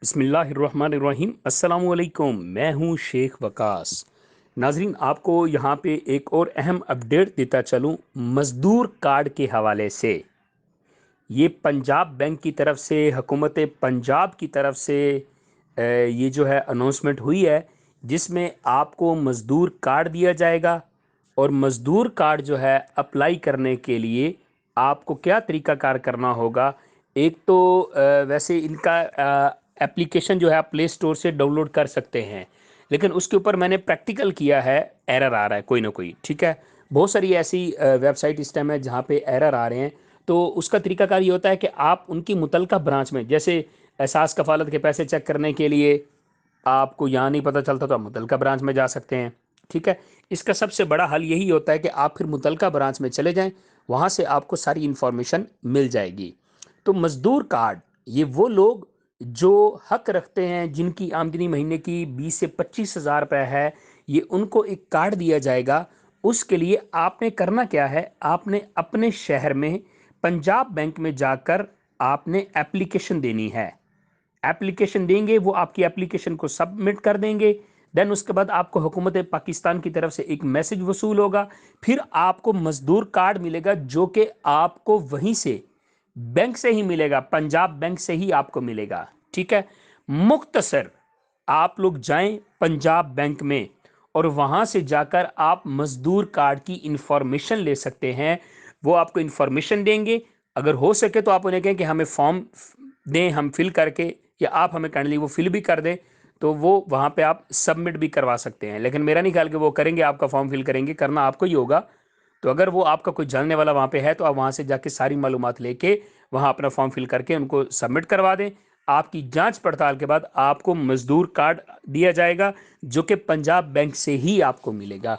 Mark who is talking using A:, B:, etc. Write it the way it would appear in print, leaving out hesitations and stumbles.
A: बिस्मिल्लाहिर्रहमानिर्रहीम। अस्सलामुअलैकुम। मैं हूं शेख वकास। नाजरीन, आपको यहां पे एक और अहम अपडेट देता चलूं मज़दूर कार्ड के हवाले से। ये पंजाब बैंक की तरफ से, हुकूमत पंजाब की तरफ से ये जो है अनाउंसमेंट हुई है, जिसमें आपको मज़दूर कार्ड दिया जाएगा। और मज़दूर कार्ड जो है अप्लाई करने के लिए आपको क्या तरीक़ाकार करना होगा। एक तो वैसे इनका एप्लीकेशन जो है आप प्ले स्टोर से डाउनलोड कर सकते हैं, लेकिन उसके ऊपर मैंने प्रैक्टिकल किया है, एरर आ रहा है कोई ना कोई। ठीक है, बहुत सारी ऐसी वेबसाइट इस टाइम है जहाँ पे एरर आ रहे हैं। तो उसका तरीकाकार ये होता है कि आप उनकी मुतलका ब्रांच में, जैसे एहसास कफालत के पैसे चेक करने के लिए आपको यहाँ नहीं पता चलता तो आप मुतलका ब्रांच में जा सकते हैं। ठीक है, इसका सबसे बड़ा हल यही होता है कि आप फिर मुतलका ब्रांच में चले जाएं, वहाँ से आपको सारी इंफॉर्मेशन मिल जाएगी। तो मज़दूर कार्ड, ये वो लोग जो हक रखते हैं, जिनकी आमदनी महीने की 20 से 25 हज़ार रुपये है, ये उनको एक कार्ड दिया जाएगा। उसके लिए आपने करना क्या है, आपने अपने शहर में पंजाब बैंक में जाकर आपने एप्लीकेशन देनी है। एप्लीकेशन देंगे, वो आपकी एप्लीकेशन को सबमिट कर देंगे। देन उसके बाद आपको हुकूमत पाकिस्तान की तरफ से एक मैसेज वसूल होगा। फिर आपको मजदूर कार्ड मिलेगा, जो कि आपको वहीं से बैंक से ही मिलेगा, पंजाब बैंक से ही आपको मिलेगा। ठीक है, मुख्तसर आप लोग जाएं पंजाब बैंक में और वहां से जाकर आप मजदूर कार्ड की इंफॉर्मेशन ले सकते हैं। वो आपको इंफॉर्मेशन देंगे। अगर हो सके तो आप उन्हें कहें कि हमें फॉर्म दें, हम फिल करके, या आप हमें काइंडली वो फिल भी कर दें, तो वो वहां पे आप सबमिट भी करवा सकते हैं। लेकिन मेरा नहीं ख्याल कि वो करेंगे, आपका फॉर्म फिल करेंगे, करना आपको ही होगा। तो अगर वो आपका कोई जानने वाला वहां पे है तो आप वहां से जाके सारी मालूमात लेके वहां अपना फॉर्म फिल करके उनको सबमिट करवा दें। आपकी जांच पड़ताल के बाद आपको मजदूर कार्ड दिया जाएगा, जो कि पंजाब बैंक से ही आपको मिलेगा।